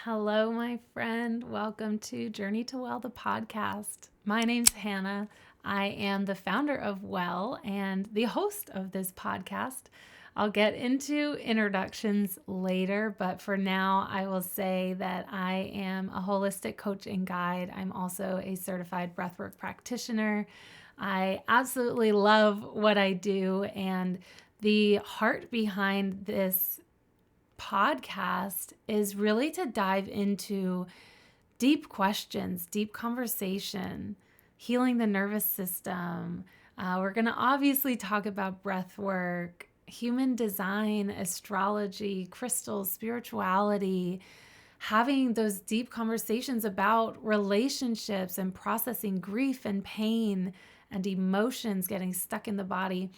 Hello, my friend. Welcome to Journey to Well, the podcast. My name's Hannah. I am the founder of Well and the host of this podcast. I'll get into introductions later, but for now, I will say that I am a holistic coach and guide. I'm also a certified breathwork practitioner. I absolutely love what I do, and the heart behind this podcast is really to dive into deep questions, deep conversation, healing the nervous system. We're going to obviously talk about breath work, human design, astrology, crystals, spirituality, having those deep conversations about relationships and processing grief and pain and emotions getting stuck in the body.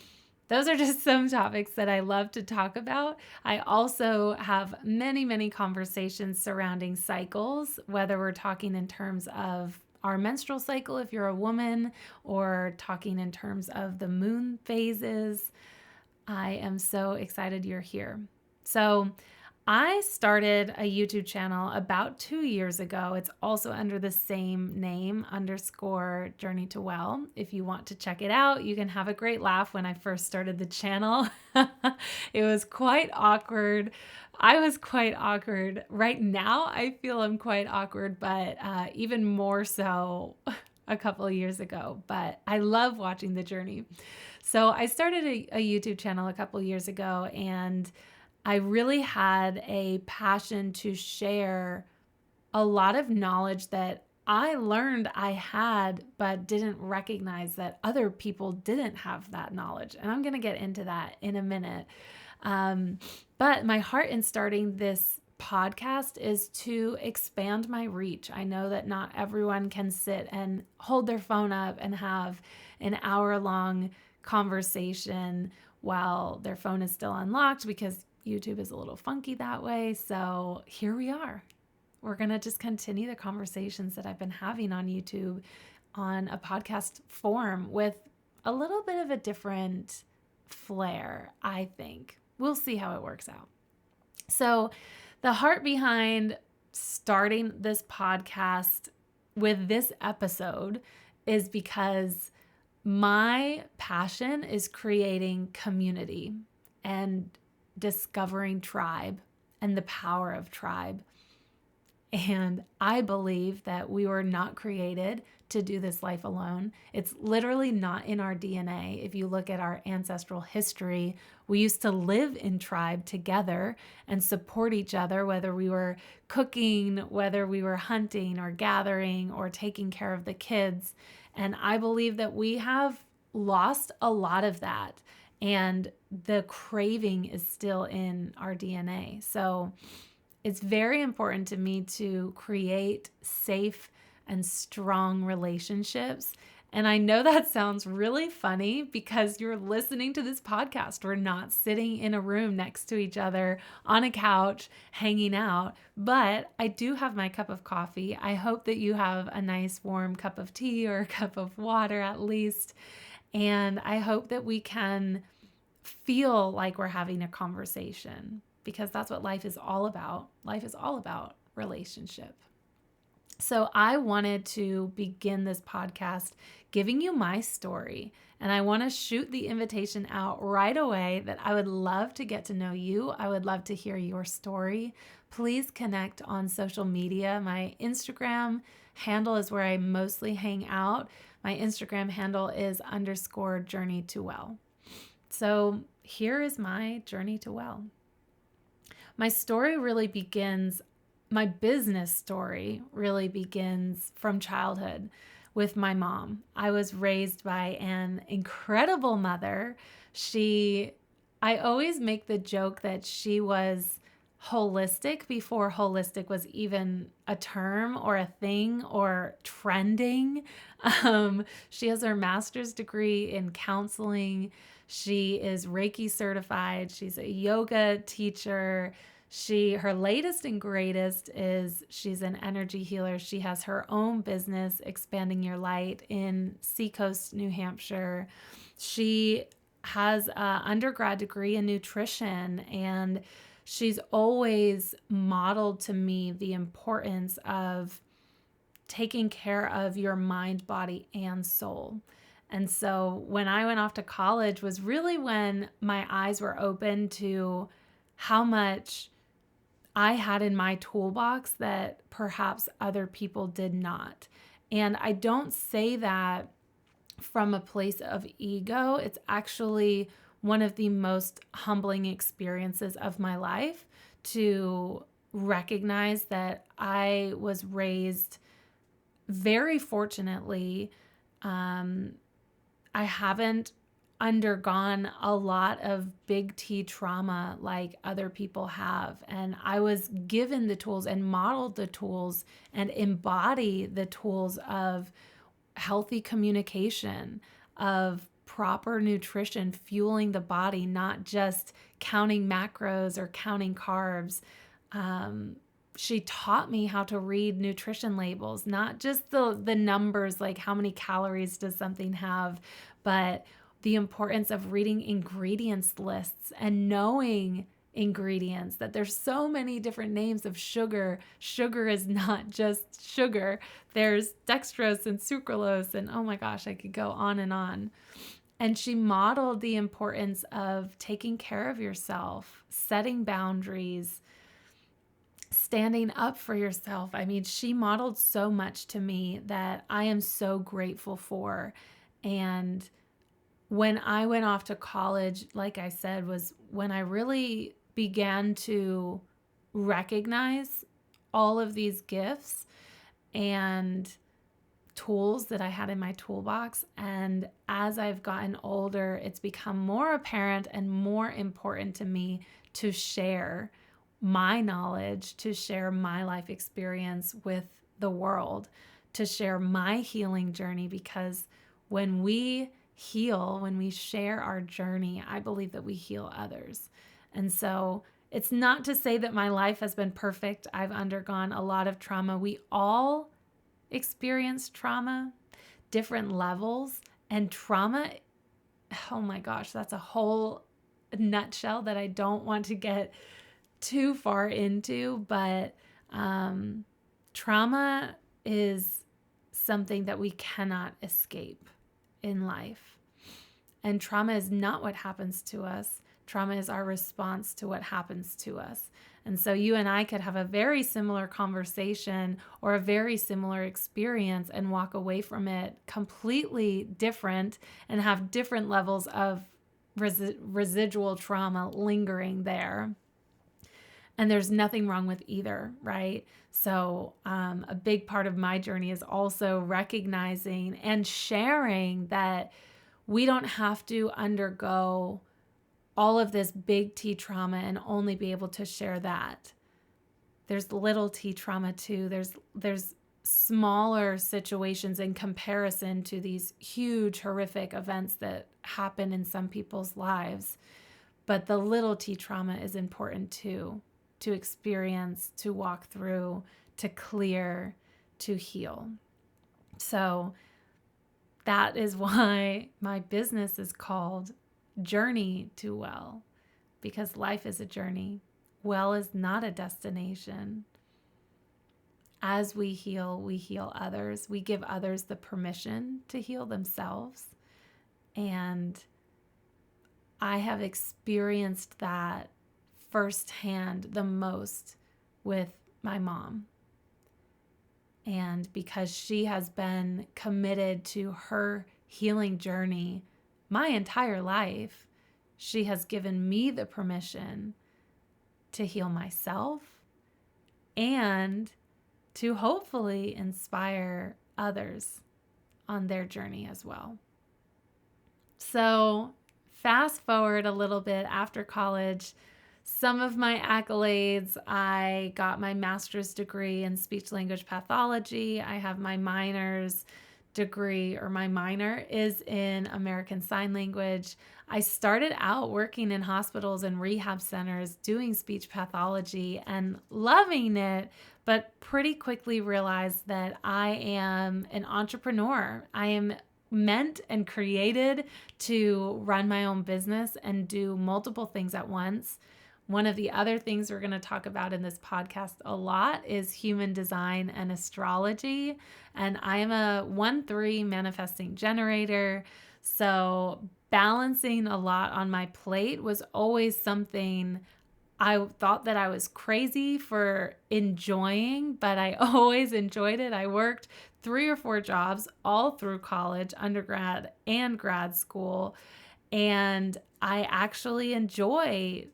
Those are just some topics that I love to talk about. I also have many conversations surrounding cycles, whether we're talking in terms of our menstrual cycle if you're a woman, or talking in terms of the moon phases. I am so excited you're here. So I started a YouTube channel about 2 years ago. It's also under the same name, _Journey to Well. If you want to check it out, you can have a great laugh. When I first started the channel, it was quite awkward. I was quite awkward. Right now, I feel I'm quite awkward, but even more so a couple of years ago. But I love watching the journey. So I started a YouTube channel a couple of years ago, and I really had a passion to share a lot of knowledge that I learned I had, but didn't recognize that other people didn't have that knowledge. And I'm going to get into that in a minute. But my heart in starting this podcast is to expand my reach. I know that not everyone can sit and hold their phone up and have an hour-long conversation while their phone is still unlocked, because YouTube is a little funky that way. So here we are. We're going to just continue the conversations that I've been having on YouTube on a podcast form with a little bit of a different flair, I think. We'll see how it works out. So the heart behind starting this podcast with this episode is because my passion is creating community and discovering tribe and the power of tribe. And I believe that we were not created to do this life alone. It's literally not in our DNA. If you look at our ancestral history, we used to live in tribe together and support each other, whether we were cooking, whether we were hunting or gathering or taking care of the kids. And I believe that we have lost a lot of that, and the craving is still in our DNA. So it's very important to me to create safe and strong relationships. And I know that sounds really funny because you're listening to this podcast. We're not sitting in a room next to each other on a couch hanging out, but I do have my cup of coffee. I hope that you have a nice warm cup of tea or a cup of water at least. And I hope that we can feel like we're having a conversation, because that's what life is all about. Life is all about relationship. So I wanted to begin this podcast giving you my story, and I want to shoot the invitation out right away that I would love to get to know you. I would love to hear your story. Please connect on social media. My Instagram handle is where I mostly hang out. My Instagram handle is _Journey to Well. So here is my journey to well. My story really begins, my business story really begins from childhood with my mom. I was raised by an incredible mother. I always make the joke that she was holistic before holistic was even a term or a thing or trending. She has her master's degree in counseling. She is Reiki certified. She's a yoga teacher. Her latest and greatest is she's an energy healer. She has her own business, Expanding Your Light, in Seacoast, New Hampshire. She has an undergrad degree in nutrition, and she's always modeled to me the importance of taking care of your mind, body, and soul. And so when I went off to college was really when my eyes were open to how much I had in my toolbox that perhaps other people did not. And I don't say that from a place of ego. It's actually one of the most humbling experiences of my life to recognize that I was raised very fortunately. I haven't undergone a lot of big T trauma like other people have. And I was given the tools and modeled the tools and embody the tools of healthy communication, of proper nutrition, fueling the body, not just counting macros or counting carbs. She taught me how to read nutrition labels, not just the numbers, like how many calories does something have, but the importance of reading ingredients lists and knowing ingredients, that there's so many different names of sugar. Sugar is not just sugar. There's dextrose and sucralose, and oh my gosh, I could go on and on. And she modeled the importance of taking care of yourself, setting boundaries, standing up for yourself. I mean, she modeled so much to me that I am so grateful for. And when I went off to college, like I said, was when I really began to recognize all of these gifts and tools that I had in my toolbox. And as I've gotten older, it's become more apparent and more important to me to share my knowledge, to share my life experience with the world, to share my healing journey, because when we heal, when we share our journey, I believe that we heal others. And so it's not to say that my life has been perfect. I've undergone a lot of trauma. We all experience trauma, different levels, and trauma, oh my gosh, that's a whole nutshell that I don't want to get too far into, but trauma is something that we cannot escape in life. And trauma is not what happens to us. Trauma is our response to what happens to us. And so you and I could have a very similar conversation or a very similar experience and walk away from it completely different and have different levels of residual trauma lingering there. And there's nothing wrong with either, right? So a big part of my journey is also recognizing and sharing that we don't have to undergo all of this big T trauma and only be able to share that. There's little T trauma too. There's smaller situations in comparison to these huge, horrific events that happen in some people's lives. But the little T trauma is important too, to experience, to walk through, to clear, to heal. So that is why my business is called Journey to Well, because life is a journey. Well is not a destination. As we heal others. We give others the permission to heal themselves. And I have experienced that firsthand the most with my mom. And because she has been committed to her healing journey my entire life, she has given me the permission to heal myself and to hopefully inspire others on their journey as well. So fast forward a little bit after college, some of my accolades, I got my master's degree in speech language pathology. I have my minor's degree, or my minor is in American Sign Language. I started out working in hospitals and rehab centers doing speech pathology and loving it, but pretty quickly realized that I am an entrepreneur. I am meant and created to run my own business and do multiple things at once. One of the other things we're going to talk about in this podcast a lot is human design and astrology. And I'm a 1-3 manifesting generator. So balancing a lot on my plate was always something I thought that I was crazy for enjoying, but I always enjoyed it. I worked 3 or 4 jobs all through college, undergrad, and grad school. And I actually enjoy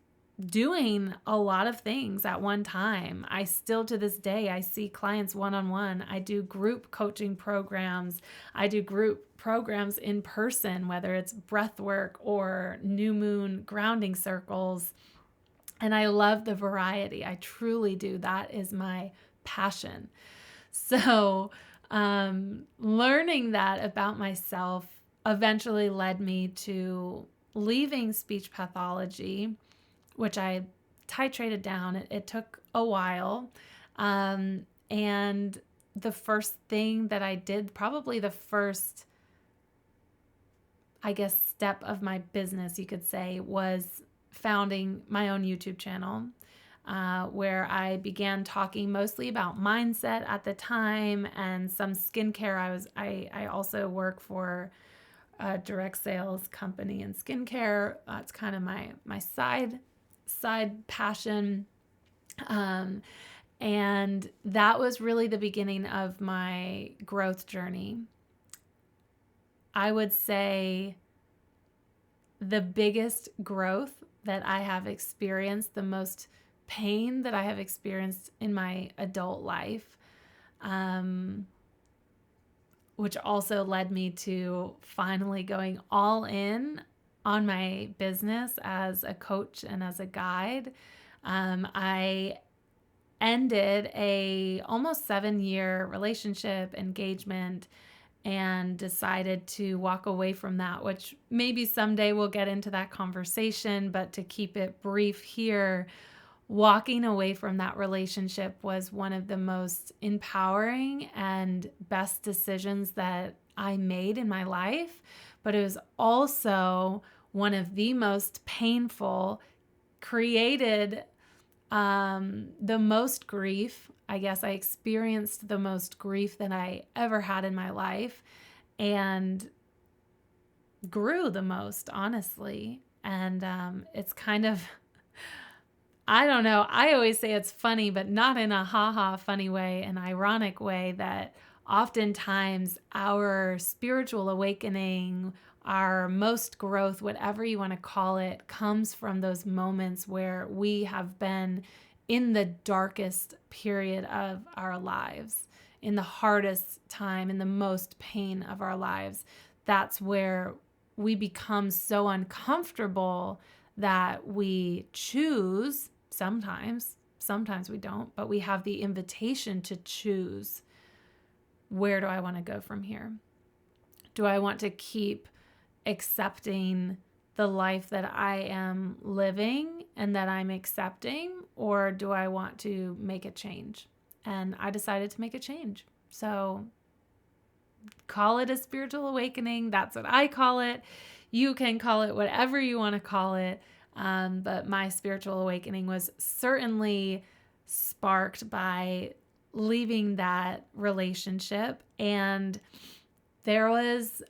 doing a lot of things at one time. I still, to this day, I see clients one-on-one. I do group coaching programs. I do group programs in person, whether it's breath work or new moon grounding circles. And I love the variety. I truly do. That is my passion. So, learning that about myself eventually led me to leaving speech pathology, which I titrated down. It took a while. And the first thing that I did, probably the first, I guess, step of my business, you could say, was founding my own YouTube channel, where I began talking mostly about mindset at the time and some skincare. I also work for a direct sales company in skincare. It's kind of my side passion. And that was really the beginning of my growth journey. I would say the biggest growth that I have experienced, the most pain that I have experienced in my adult life, which also led me to finally going all in on my business as a coach and as a guide. I ended a almost 7-year relationship engagement and decided to walk away from that, which maybe someday we'll get into that conversation, but to keep it brief here, walking away from that relationship was one of the most empowering and best decisions that I made in my life, but it was also one of the most painful, created the most grief. I guess I experienced the most grief that I ever had in my life and grew the most, honestly. And it's kind of, I don't know, I always say it's funny, but not in a ha-ha funny way, an ironic way, that oftentimes our spiritual awakening, our most growth, whatever you want to call it, comes from those moments where we have been in the darkest period of our lives, in the hardest time, in the most pain of our lives. That's where we become so uncomfortable that we choose, sometimes we don't, but we have the invitation to choose, where do I want to go from here? Do I want to keep accepting the life that I am living and that I'm accepting, or do I want to make a change? And I decided to make a change. So call it a spiritual awakening. That's what I call it. You can call it whatever you want to call it. But my spiritual awakening was certainly sparked by leaving that relationship. And there was,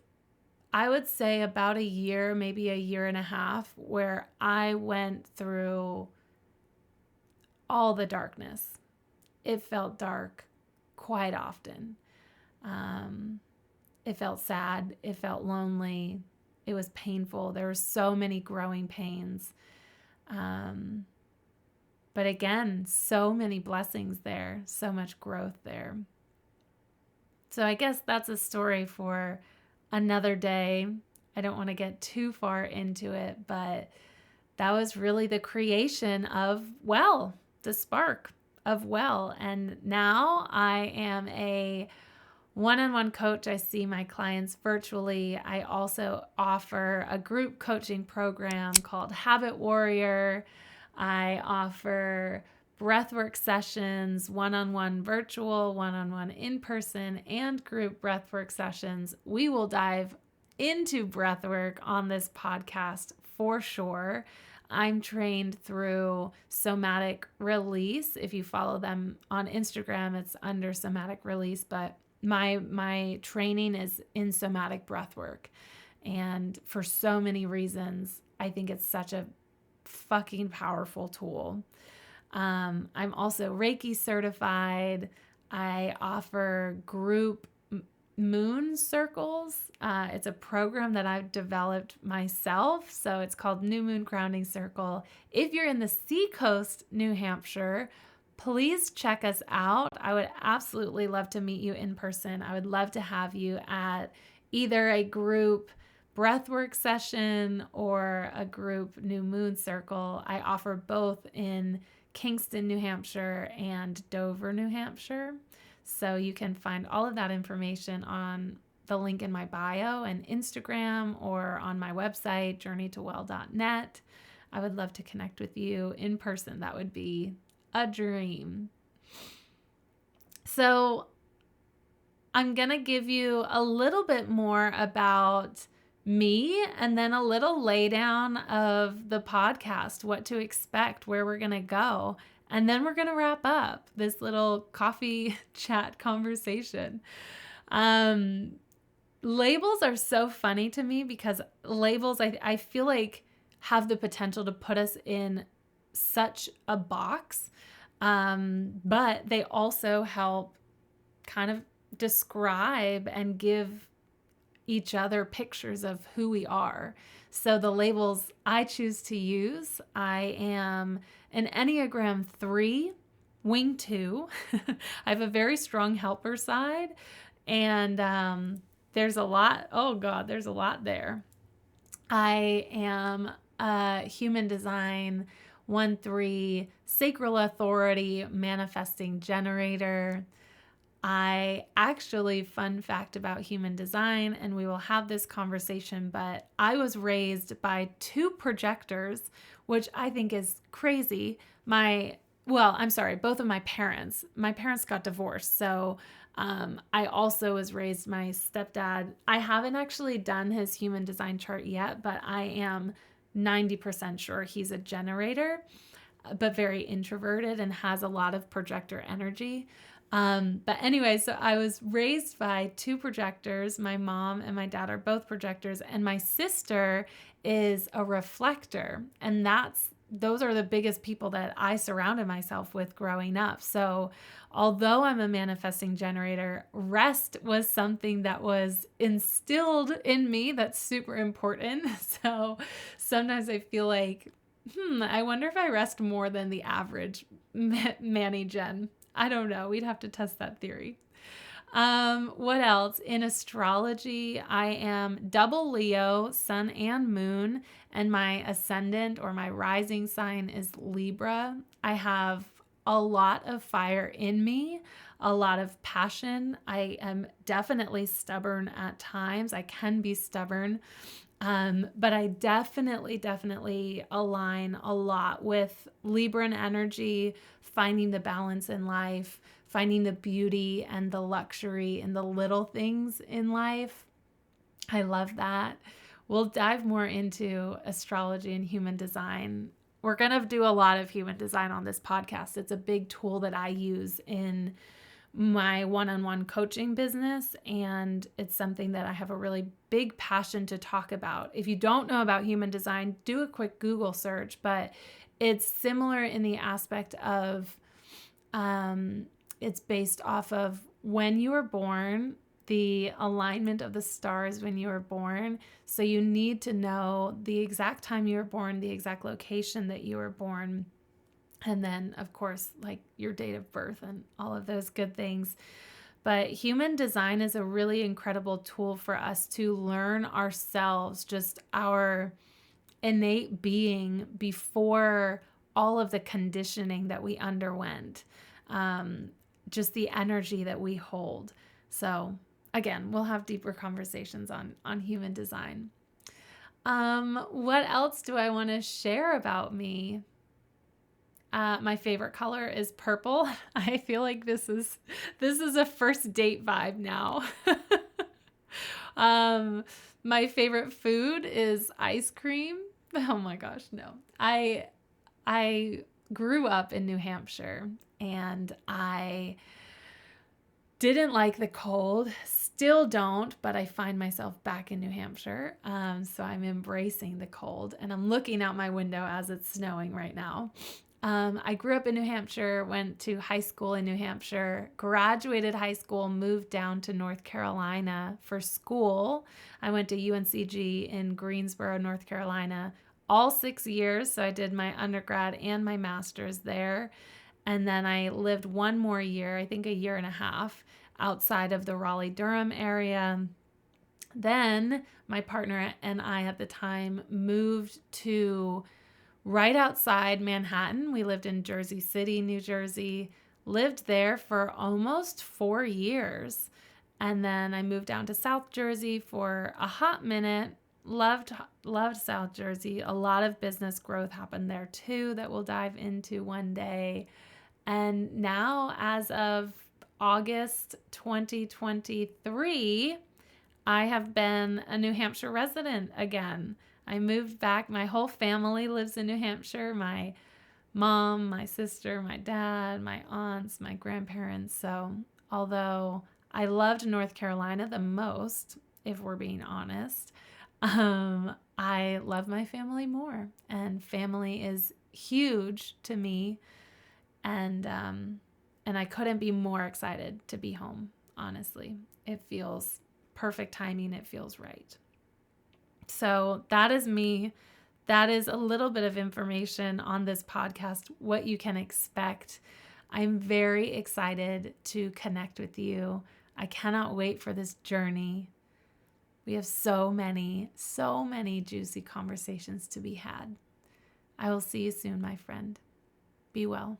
I would say, about a year, maybe a year and a half, where I went through all the darkness. It felt dark quite often. It felt sad. It felt lonely. It was painful. There were so many growing pains. But again, so many blessings there, so much growth there. So I guess that's a story for another day. I don't want to get too far into it, but that was really the creation of Well, the spark of Well. And now I am a one-on-one coach. I see my clients virtually. I also offer a group coaching program called Habit Warrior. I offer breathwork sessions, one-on-one virtual, one-on-one in-person, and group breathwork sessions. We will dive into breathwork on this podcast for sure. I'm trained through somatic release. If you follow them on Instagram, it's under somatic release, but my training is in somatic breath work. And for so many reasons, I think it's such a fucking powerful tool. I'm also Reiki certified. I offer group moon circles. It's a program that I've developed myself. So it's called New Moon Grounding Circle. If you're in the Seacoast, New Hampshire, please check us out. I would absolutely love to meet you in person. I would love to have you at either a group breathwork session or a group New Moon Circle. I offer both in Kingston, New Hampshire and Dover, New Hampshire. So you can find all of that information on the link in my bio and Instagram or on my website, journeytowell.net. I would love to connect with you in person. That would be a dream. So I'm going to give you a little bit more about me and then a little laydown of the podcast, what to expect, where we're going to go. And then we're going to wrap up this little coffee chat conversation. Labels are so funny to me because labels, I feel like, have the potential to put us in such a box, but they also help kind of describe and give each other pictures of who we are. So the labels I choose to use, I am an Enneagram 3, wing 2. I have a very strong helper side, and there's a lot. Oh God, there's a lot there. I am a human design 1-3, sacral authority, manifesting generator. I actually, fun fact about human design, and we will have this conversation, but I was raised by 2 projectors, which I think is crazy. Both of my parents. My parents got divorced, so I also was raised, my stepdad. I haven't actually done his human design chart yet, but I am 90% sure he's a generator, but very introverted and has a lot of projector energy. But anyway, so I was raised by 2 projectors. My mom and my dad are both projectors, and my sister is a reflector. And those are the biggest people that I surrounded myself with growing up. So although I'm a manifesting generator, rest was something that was instilled in me that's super important. So sometimes I feel like, I wonder if I rest more than the average Manny Gen. I don't know. We'd have to test that theory. What else? In astrology, I am double Leo, sun and moon, and my ascendant or my rising sign is Libra. I have a lot of fire in me, a lot of passion. I am definitely stubborn at times. I can be stubborn. But I definitely align a lot with Libran energy, finding the balance in life, finding the beauty and the luxury in the little things in life. I love that. We'll dive more into astrology and human design. We're going to do a lot of human design on this podcast. It's a big tool that I use in my one-on-one coaching business, and it's something that I have a really big passion to talk about. If you don't know about human design, do a quick Google search, but it's similar in the aspect of it's based off of when you were born, the alignment of the stars when you were born. So you need to know the exact time you were born, the exact location that you were born, and then, of course, like your date of birth and all of those good things. But human design is a really incredible tool for us to learn ourselves, just our innate being before all of the conditioning that we underwent, just the energy that we hold. So again, we'll have deeper conversations on human design. What else do I want to share about me? My favorite color is purple. I feel like this is a first date vibe now. My favorite food is ice cream. Oh my gosh, no. I grew up in New Hampshire, and I didn't like the cold. Still don't, but I find myself back in New Hampshire. So I'm embracing the cold, and I'm looking out my window as it's snowing right now. I grew up in New Hampshire, went to high school in New Hampshire, graduated high school, moved down to North Carolina for school. I went to UNCG in Greensboro, North Carolina, all 6 years. So I did my undergrad and my master's there. And then I lived one more year, I think a year and a half, outside of the Raleigh-Durham area. Then my partner and I at the time moved to right outside Manhattan. We lived in Jersey City, New Jersey, lived there for almost 4 years. And then I moved down to South Jersey for a hot minute. Loved South Jersey. A lot of business growth happened there too that we'll dive into one day. And now, as of August 2023, I have been a New Hampshire resident again. I moved back. My whole family lives in New Hampshire. My mom, my sister, my dad, my aunts, my grandparents. So although I loved North Carolina the most, if we're being honest, I love my family more. And family is huge to me. And I couldn't be more excited to be home, honestly. It feels perfect timing. It feels right. So that is me. That is a little bit of information on this podcast, what you can expect. I'm very excited to connect with you. I cannot wait for this journey. We have so many juicy conversations to be had. I will see you soon, my friend. Be well.